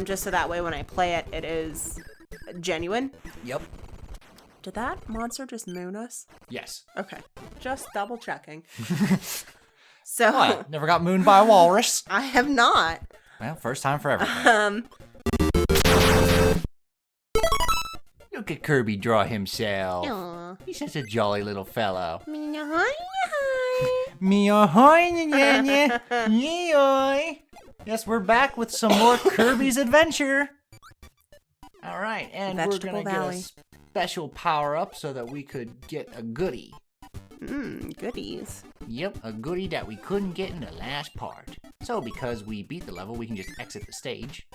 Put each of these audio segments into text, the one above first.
Just so that way when I play it, it is genuine. Yep. Did that monster just moon us? Yes. Okay. Just double checking. So. What? Never got mooned by a walrus? I have not. Well, first time for everything. Look at Kirby draw himself. Aww. He's such a jolly little fellow. Hi. Yee-oy. Yes, we're back with some more Kirby's Adventure. All right, and Vegetable we're going to get Valley. a special power-up so that we could get a goodie. Goodies. Yep, a goodie that we couldn't get in the last part. So because we beat the level, we can just exit the stage.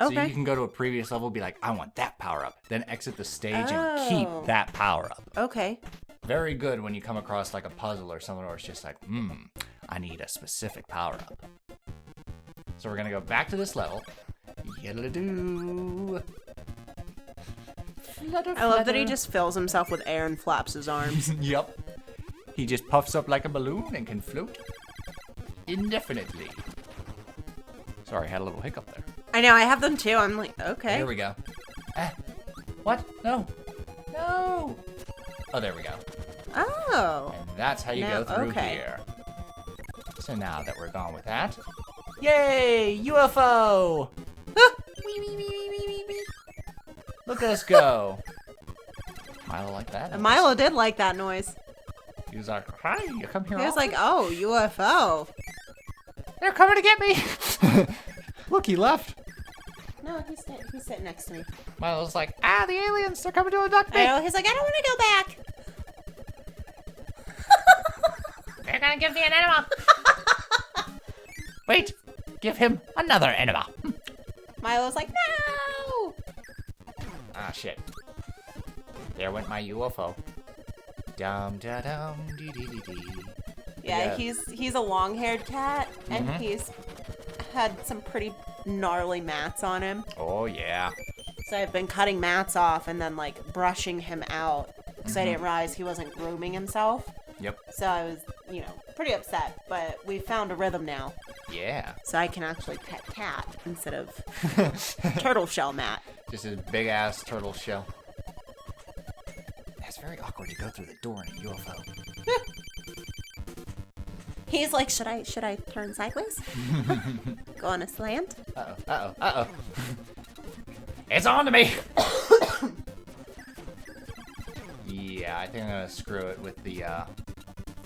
Okay. So you can go to a previous level and be like, I want that power-up. Then exit the stage and keep that power-up. Okay. Very good when you come across like a puzzle or something where it's just like, I need a specific power-up. So we're going to go back to this level. Yiddle-a-doo. Flutter, I love that he flutter. just fills himself with air and flaps his arms. Yep. He just puffs up like a balloon and can float indefinitely. Sorry, I had a little hiccup there. I know, I have them too. I'm like, okay. Here we go. What? No. No. Oh, there we go. Oh. And that's how you Now, go through okay. here. So now that we're gone with that. Yay! UFO! Look at us go. Milo like that? Milo did like that noise. He was like, hi, you come here He was often?" like, oh, UFO. They're coming to get me! Look, he left. No, he's sitting next to me. Milo's like, the aliens, they're coming to abduct me! I know, he's like, I don't want to go back. They're gonna give me an enema! Wait, give him another enema. Milo's like, no. Ah, shit. There went my UFO. Dum da dum dee dee dee dee. Yeah, he's a long-haired cat, and he's had some pretty gnarly mats on him. Oh, yeah. So I've been cutting mats off and then, like, brushing him out because I didn't realize he wasn't grooming himself. Yep. So I was, pretty upset. But we found a rhythm now. Yeah. So I can actually pet cat instead of turtle shell mat. Just a big-ass turtle shell. It's very awkward to go through the door in a UFO. He's like, should I turn sideways? Go on a slant? Uh-oh. It's on to me! Yeah, I think I'm gonna screw it with the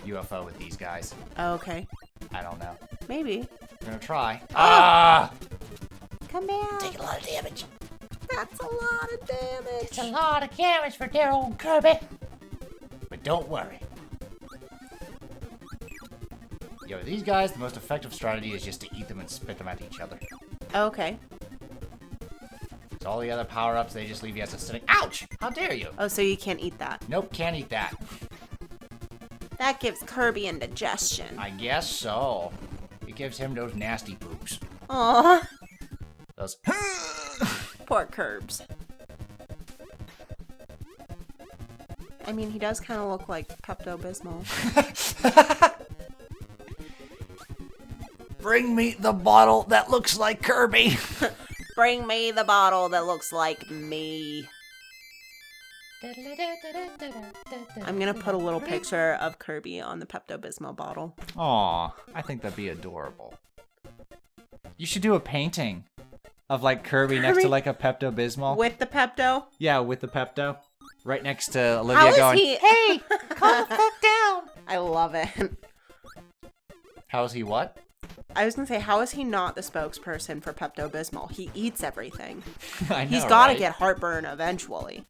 UFO with these guys. Oh, okay. I don't know. Maybe. I'm gonna try. Ah! Come back. Take a lot of damage. That's a lot of damage. It's a lot of damage for dear old Kirby. But don't worry. Yo, these guys, the most effective strategy is just to eat them and spit them at each other. Okay. So all the other power-ups, they just leave you as a sitting. Ouch! How dare you? Oh, so you can't eat that. Nope, can't eat that. That gives Kirby indigestion. I guess so. It gives him those nasty poops. Aw. Those. Poor Curbs. I mean, he does kind of look like Pepto-Bismol. Bring me the bottle that looks like Kirby. Bring me the bottle that looks like me. I'm gonna put a little picture of Kirby on the Pepto-Bismol bottle. Aw, I think that'd be adorable. You should do a painting of like Kirby next to like a Pepto-Bismol. With the Pepto? Yeah, with the Pepto. Right next to Olivia How is going, he? hey, calm the fuck down. I love it. How is he what? I was gonna say, how is he not the spokesperson for Pepto-Bismol? He eats everything. I know, He's gotta right? get heartburn eventually.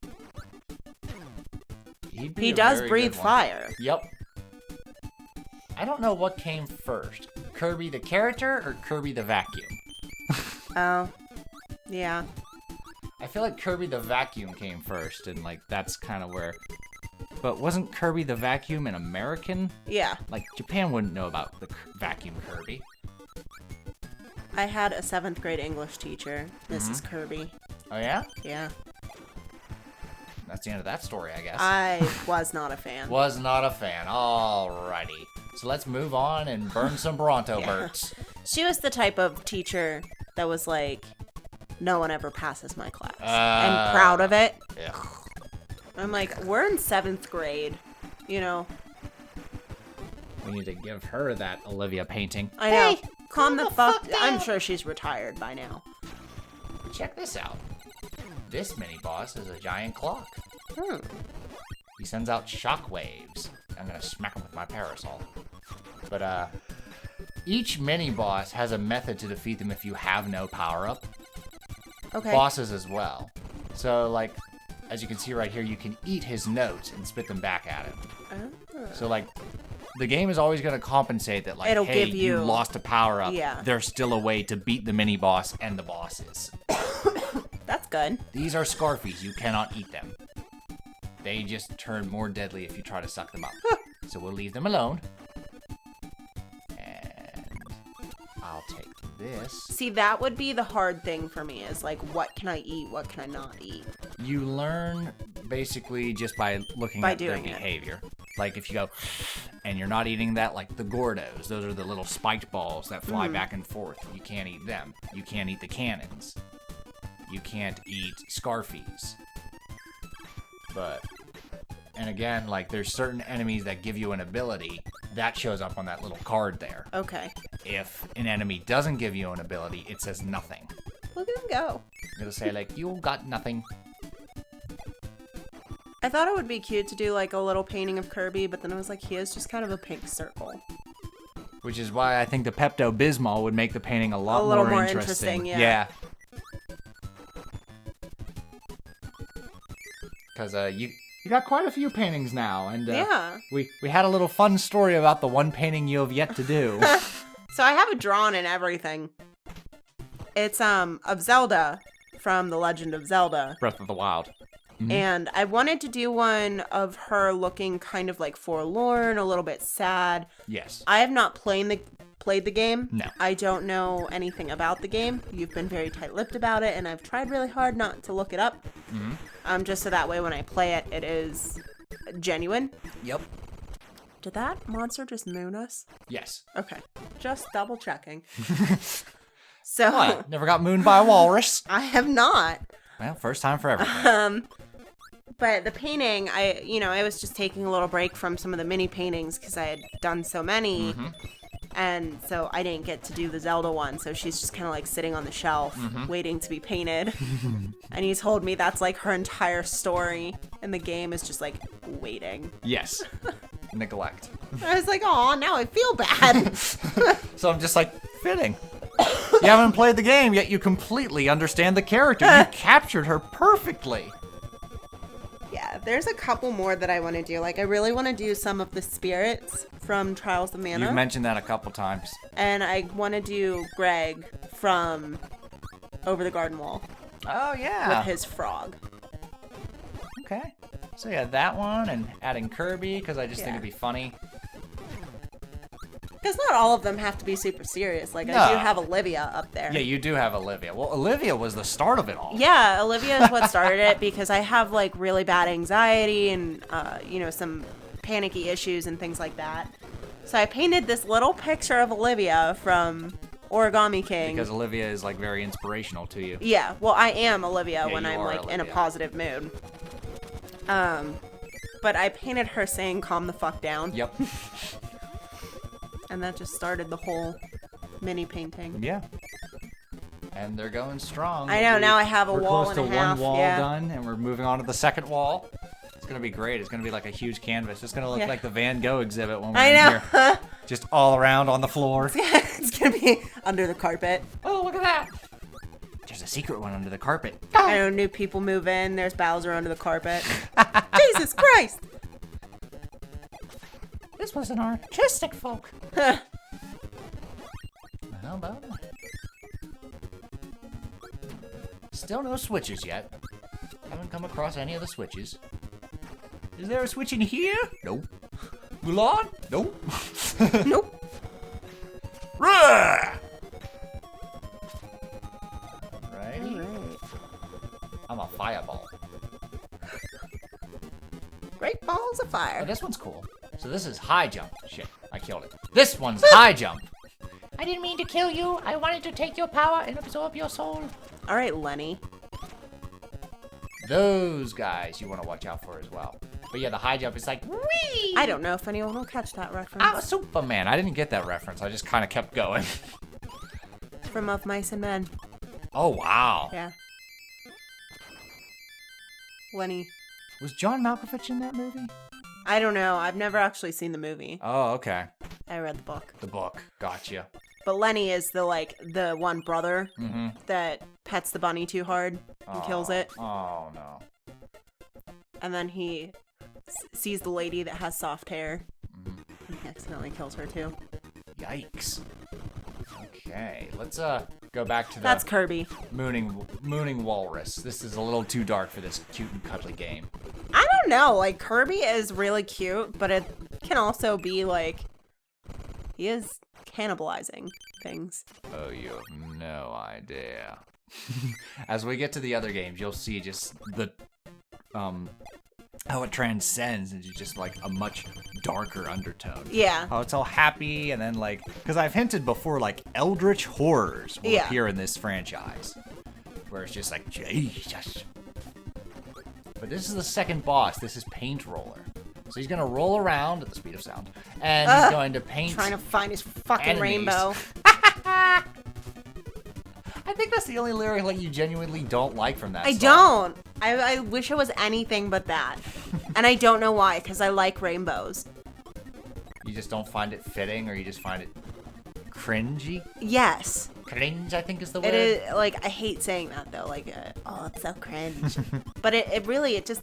He'd be He a does very breathe good one. fire. Yep. I don't know what came first. Kirby the character or Kirby the vacuum? Oh. Yeah. I feel like Kirby the vacuum came first, and like that's kind of where... But wasn't Kirby the vacuum an American? Yeah. Like, Japan wouldn't know about the vacuum Kirby. I had a 7th grade English teacher, Mrs. Kirby. Oh yeah? Yeah. That's the end of that story, I guess. I was not a fan. Was not a fan. Alrighty. So let's move on and burn some Bronto Burts. She was the type of teacher that was like, no one ever passes my class. I'm proud of it. Ugh. I'm like, we're in 7th grade, you know. We need to give her that Olivia painting. I know. Hey, calm the fuck down. I'm sure she's retired by now. Check this out. This mini-boss is a giant clock. He sends out shock waves. I'm gonna smack him with my parasol. But, each mini-boss has a method to defeat them if you have no power-up. Okay. Bosses as well. So, like, as you can see right here, you can eat his notes and spit them back at him. So, like, the game is always going to compensate that, like, It'll hey, give you you- lost a power-up. Yeah. There's still a way to beat the mini-boss and the bosses. That's good. These are Scarfies. You cannot eat them. They just turn more deadly if you try to suck them up. So we'll leave them alone. And I'll take this. See, that would be the hard thing for me is like, what can I eat? What can I not eat? You learn basically just by looking By at their doing it. behavior. Like if you go, and you're not eating that, like the Gordos. Those are the little spiked balls that fly back and forth. You can't eat them. You can't eat the cannons. You can't eat Scarfies. But, and again, like there's certain enemies that give you an ability that shows up on that little card there. Okay. If an enemy doesn't give you an ability, it says nothing. Look at him go. It'll say like, you got nothing. I thought it would be cute to do like a little painting of Kirby, but then I was like, he is just kind of a pink circle. Which is why I think the Pepto-Bismol would make the painting a lot little more interesting. interesting, yeah. Because you got quite a few paintings now, and Yeah. we had a little fun story about the one painting you have yet to do. So I have it drawn and everything. It's of Zelda from The Legend of Zelda. Breath of the Wild. And I wanted to do one of her looking kind of like forlorn, a little bit sad. Yes. I have not played the game. No. I don't know anything about the game. You've been very tight-lipped about it, and I've tried really hard not to look it up. Just so that way when I play it, it is genuine. Yep. Did that monster just moon us? Yes. Okay. Just double checking. So What? Never got mooned by a walrus? I have not. Well, first time for everything. But the painting, I was just taking a little break from some of the mini paintings because I had done so many. And so I didn't get to do the Zelda one. So she's just kind of like sitting on the shelf waiting to be painted. And he told me that's like her entire story. And the game is just like waiting. Yes. Neglect. I was like, oh, now I feel bad. So I'm just like, fitting. You haven't played the game, yet you completely understand the character. You captured her perfectly. Yeah, there's a couple more that I want to do. Like, I really want to do some of the spirits from Trials of Mana. You've mentioned that a couple times. And I want to do Greg from Over the Garden Wall Oh, yeah. with his frog. Okay. So yeah, that one and adding Kirby, because I just think Yeah. it'd be funny. Because not all of them have to be super serious. Like, No. I do have Olivia up there. Yeah, you do have Olivia. Well, Olivia was the start of it all. Yeah, Olivia is what started it because I have, like, really bad anxiety and, some panicky issues and things like that. So I painted this little picture of Olivia from Origami King. Because Olivia is, like, very inspirational to you. Yeah, well, I am Olivia Yeah, when you I'm, are like, in a Olivia. positive mood. But I painted her saying, calm the fuck down. Yep. And that just started the whole mini painting. Yeah. And they're going strong. I know, now I have a we're wall close and to a half, one wall yeah. done, and we're moving on to the second wall. It's gonna be great. It's gonna be like a huge canvas. It's gonna look Yeah. like the Van Gogh exhibit when we're I in know. here. Just all around on the floor. It's gonna be under the carpet. Oh, look at that! There's a secret one under the carpet. I know, new people move in, there's Bowser under the carpet. Jesus Christ! This was an artistic folk. How about it? Still no switches yet. Haven't come across any of the switches. Is there a switch in here? Nope. Mulan? Nope. Nope. Rah! Alrighty. Alright. I'm a fireball. Great balls of Oh, fire. this one's cool. So this is high jump. Shit, I killed it. This one's high jump. I didn't mean to kill you. I wanted to take your power and absorb your soul. All right, Lenny. Those guys you want to watch out for as well. But yeah, the high jump is like, whee! I don't know if anyone will catch that reference. I'm a Superman. I didn't get that reference. I just kind of kept going. From Of Mice and Men. Oh, wow. Yeah. Lenny. Was John Malkovich in that movie? I don't know. I've never actually seen the movie. Oh, okay. I read the book. The book. Gotcha. But Lenny is the one brother that pets the bunny too hard and kills it. Oh, no. And then he sees the lady that has soft hair. And he accidentally kills her too. Yikes. Okay, let's go back to the That's Kirby. mooning walrus. This is a little too dark for this cute and cuddly game. I don't know. Like, Kirby is really cute, but it can also be like he is cannibalizing things. Oh, you have no idea. As we get to the other games, you'll see just the how it transcends into just like a much darker undertone. Yeah. How it's all happy, and then like, because I've hinted before, like eldritch horrors will appear in this franchise, where it's just like Jesus. But this is the second boss. This is Paint Roller. So he's gonna roll around at the speed of sound, and he's going to paint. Trying to find his fucking enemies. rainbow. I think that's the only lyric like you genuinely don't like from that I song. don't. I wish it was anything but that. And I don't know why, because I like rainbows. You just don't find it fitting, or you just find it cringy? Yes. Cringe, I think is the word. It is, like, I hate saying that, though. Like, oh, it's so cringe. But it really, it just,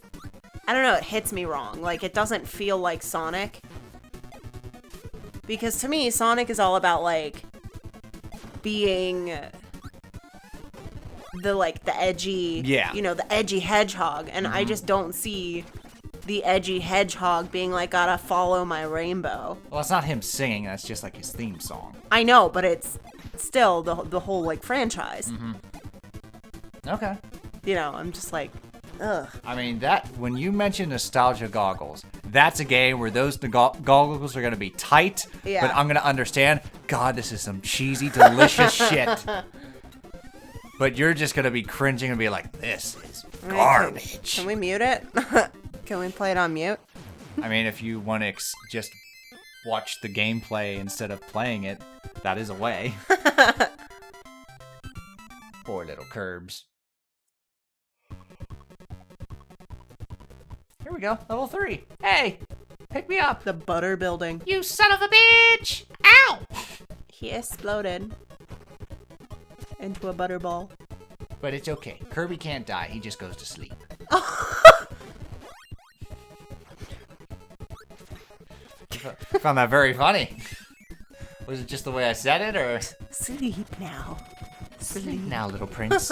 I don't know, it hits me wrong. Like, it doesn't feel like Sonic. Because to me, Sonic is all about, like, being the edgy, the edgy hedgehog. And I just don't see the edgy hedgehog being like, gotta follow my rainbow. Well, it's not him singing, that's just like his theme song. I know, but it's still the whole, like, franchise. Okay. You know, I'm just like, ugh. I mean, when you mention nostalgia goggles, that's a game where those goggles are going to be tight, but I'm going to understand, God, this is some cheesy, delicious shit. But you're just going to be cringing and be like, this is garbage. Can we mute it? Can we play it on mute? I mean, if you want to just watch the gameplay instead of playing it, that is a way. Poor little Curbs. Here we go, level 3. Hey, pick me up. The butter building. You son of a bitch! Ow! He exploded into a butterball. But it's okay. Kirby can't die. He just goes to sleep. Found that very funny. Was it just the way I said it, or? Sleep now. Sleep now, little prince.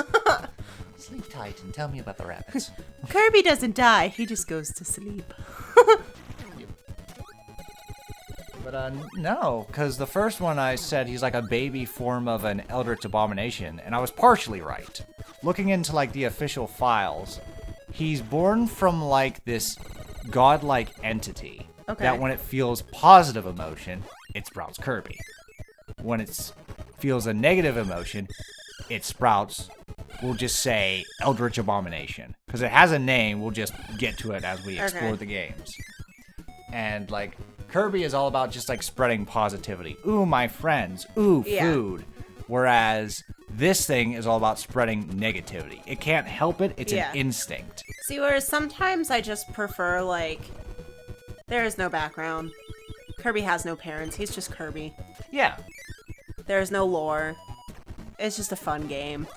Sleep tight and tell me about the rabbits. Kirby doesn't die. He just goes to sleep. But no, because the first one I said he's like a baby form of an eldritch abomination, and I was partially right. Looking into like the official files, he's born from like this godlike entity that when it feels positive emotion, it sprouts Kirby. When it feels a negative emotion, it sprouts, we'll just say, eldritch abomination. Because it has a name, we'll just get to it as we explore the games. And like, Kirby is all about just like spreading positivity. Ooh, my friends. Ooh, food. Whereas this thing is all about spreading negativity. It can't help it. It's an instinct. See, whereas sometimes I just prefer, like, there is no background. Kirby has no parents. He's just Kirby. Yeah. There's no lore. It's just a fun game.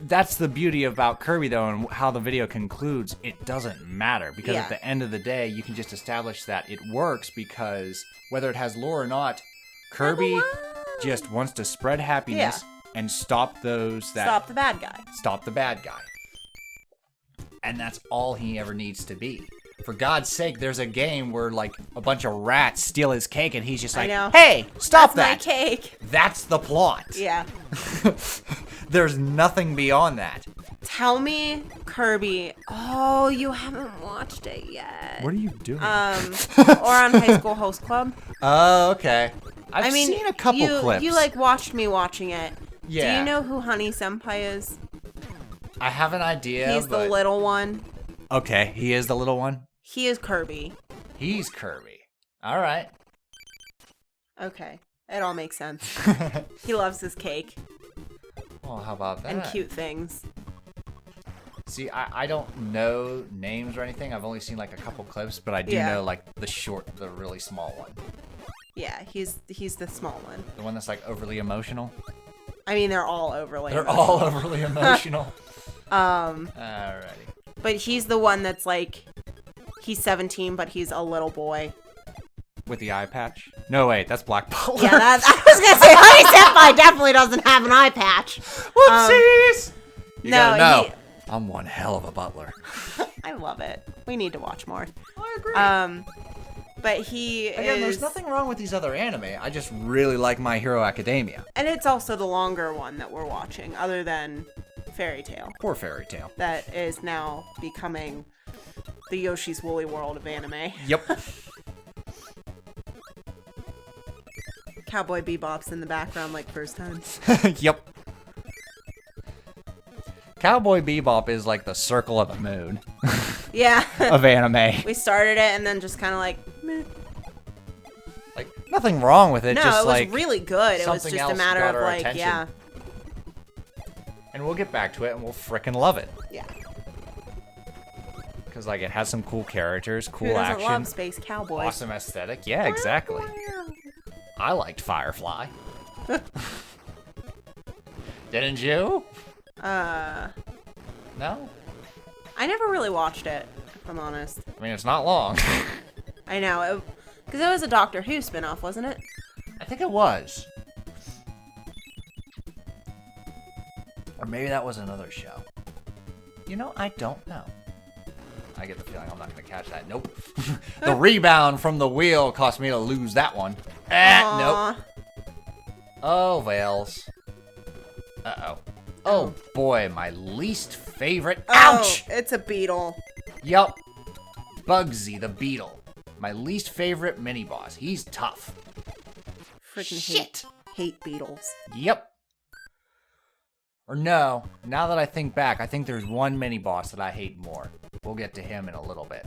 That's the beauty about Kirby, though, and how the video concludes. It doesn't matter, because at the end of the day, you can just establish that it works, because whether it has lore or not, Kirby just wants to spread happiness and stop those that... Stop the bad guy. Stop the bad guy. And that's all he ever needs to be. For God's sake, there's a game where, like, a bunch of rats steal his cake, and he's just like, hey, stop that! That's my cake! That's the plot. Yeah. There's nothing beyond that. Tell me, Kirby. Oh, you haven't watched it yet. What are you doing? Or on High School Host Club. Oh, okay. I've seen a couple clips. You, like, watched me watching it. Yeah. Do you know who Honey Senpai is? I have an idea. He's the little one. Okay, he is the little one. He is Kirby. He's Kirby. All right. Okay, it all makes sense. He loves his cake. Well, how about that? And cute things. See, I don't know names or anything. I've only seen like a couple clips, but I do know like the really small one. Yeah, he's the small one. The one that's like overly emotional. I mean, they're all overly emotional. All overly emotional. Alrighty. But he's the one that's like, he's 17, but he's a little boy. With the eye patch? No, wait, that's Black Butler. Yeah, I was gonna say, Honey Senpai definitely doesn't have an eye patch. Whoopsies! You gotta know, he, I'm one hell of a butler. I love it. We need to watch more. I agree. But he Again, there's nothing wrong with these other anime. I just really like My Hero Academia. And it's also the longer one that we're watching, other than Fairy Tail. Poor Fairy Tail. That is now becoming the Yoshi's Woolly World of anime. Yep. Cowboy Bebop's in the background like first time. Yep. Cowboy Bebop is like the circle of the moon. Yeah. Of anime. We started it and then just kind of like, meh. Like, nothing wrong with it. No, just it was like really good. It was something just a else matter got of our like, attention. yeah. And we'll get back to it and we'll frickin' love it. Yeah. Because like it has some cool characters, cool Who doesn't action, love Space Cowboys? awesome aesthetic. Yeah, exactly. I liked Firefly. Didn't you? No? I never really watched it, if I'm honest. I mean, it's not long. I know, because it was a Doctor Who spinoff, wasn't it? I think it was. Or maybe that was another show. You know, I don't know. I get the feeling I'm not going to catch that. Nope. The rebound from the wheel cost me to lose that one. Nope. Oh, Vales. Uh-oh. Oh, boy, my least favorite. Ouch! Oh, it's a beetle. Yup. Bugsy the Beetle. My least favorite mini-boss. He's tough. Freaking hate beetles. Yep. Or no, now that I think back, I think there's one mini-boss that I hate more. We'll get to him in a little bit.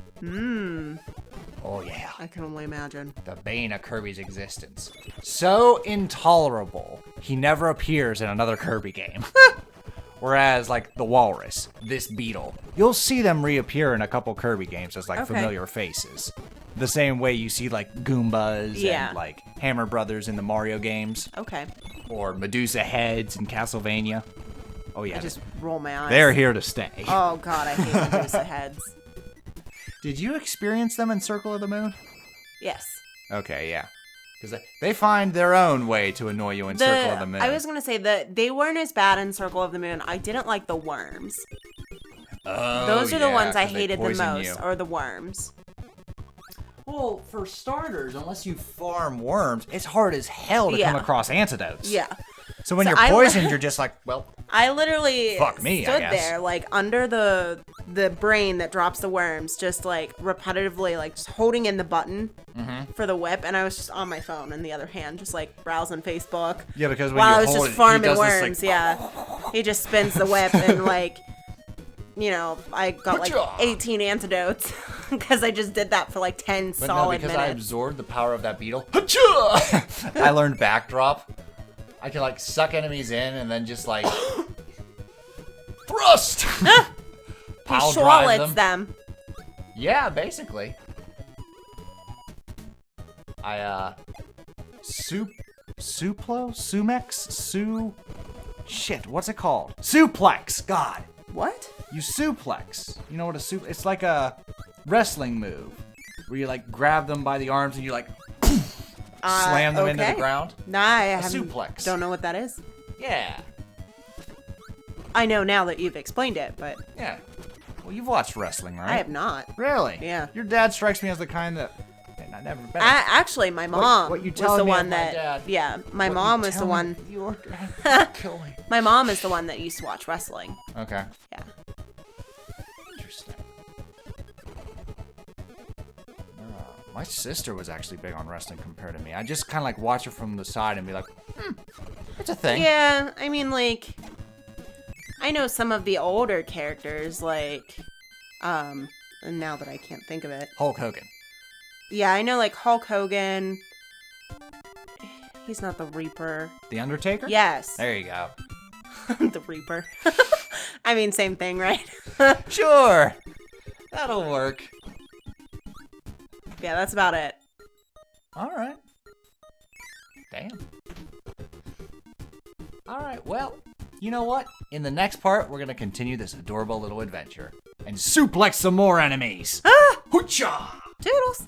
Oh, yeah. I can only imagine. The bane of Kirby's existence. So intolerable, he never appears in another Kirby game. Whereas, like, the Walrus, this beetle, you'll see them reappear in a couple Kirby games as, like, familiar faces. The same way you see, like, Goombas and, like, Hammer Brothers in the Mario games. Okay. Or Medusa heads in Castlevania. Oh, yeah. I just roll my eyes. They're here to stay. Oh, God, I hate Medusa heads. Did you experience them in Circle of the Moon? Yes. Okay, yeah. Because they find their own way to annoy you in Circle of the Moon. I was going to say that they weren't as bad in Circle of the Moon. I didn't like the worms. Oh, those are the ones I hated the poison most, you. or the worms. Well, for starters, unless you farm worms, it's hard as hell to come across antidotes. Yeah. So when you're poisoned, you're just like, well, I literally fuck me, stood I guess. there, like, under the brain that drops the worms, just, like, repetitively, like, just holding in the button for the whip, and I was just on my phone in the other hand, just, like, browsing Facebook. Yeah, because when while you I was hold just it, farming he does worms, this, like, yeah. He just spins the whip, and, like, you know, I got, like, 18 antidotes, because I just did that for, like, 10 solid because minutes. I absorbed the power of that beetle. I learned backdrop. I can, like, suck enemies in and then just, like, thrust! He swallets them. Yeah, basically. Shit, what's it called? Suplex, God. What? You suplex. You know what a it's like a wrestling move. Where you, like, grab them by the arms and you, like, slam them into the ground. Nah, I A haven't, suplex. don't know what that is. Yeah. I know now that you've explained it, but Yeah. Well, you've watched wrestling, right? I have not. Really? Yeah. Your dad strikes me as the kind that... And I never been. Actually, my mom what you was telling the me one of my that. dad? Yeah, my What mom you was the telling one. me? You're gonna kill me. My mom is the one that used to watch wrestling. Okay. Yeah. Interesting. My sister was actually big on wrestling compared to me. I just kind of like watch her from the side and be like, it's a thing. Yeah, I mean, like, I know some of the older characters, like, and now that I can't think of it. Hulk Hogan. Yeah, I know, like, Hulk Hogan. He's not the Reaper. The Undertaker? Yes. There you go. The Reaper. I mean, same thing, right? Sure. That'll work. Yeah, that's about it. All right. Damn. All right, well, you know what? In the next part, we're going to continue this adorable little adventure and suplex some more enemies. Ah! Hoocha! Toodles.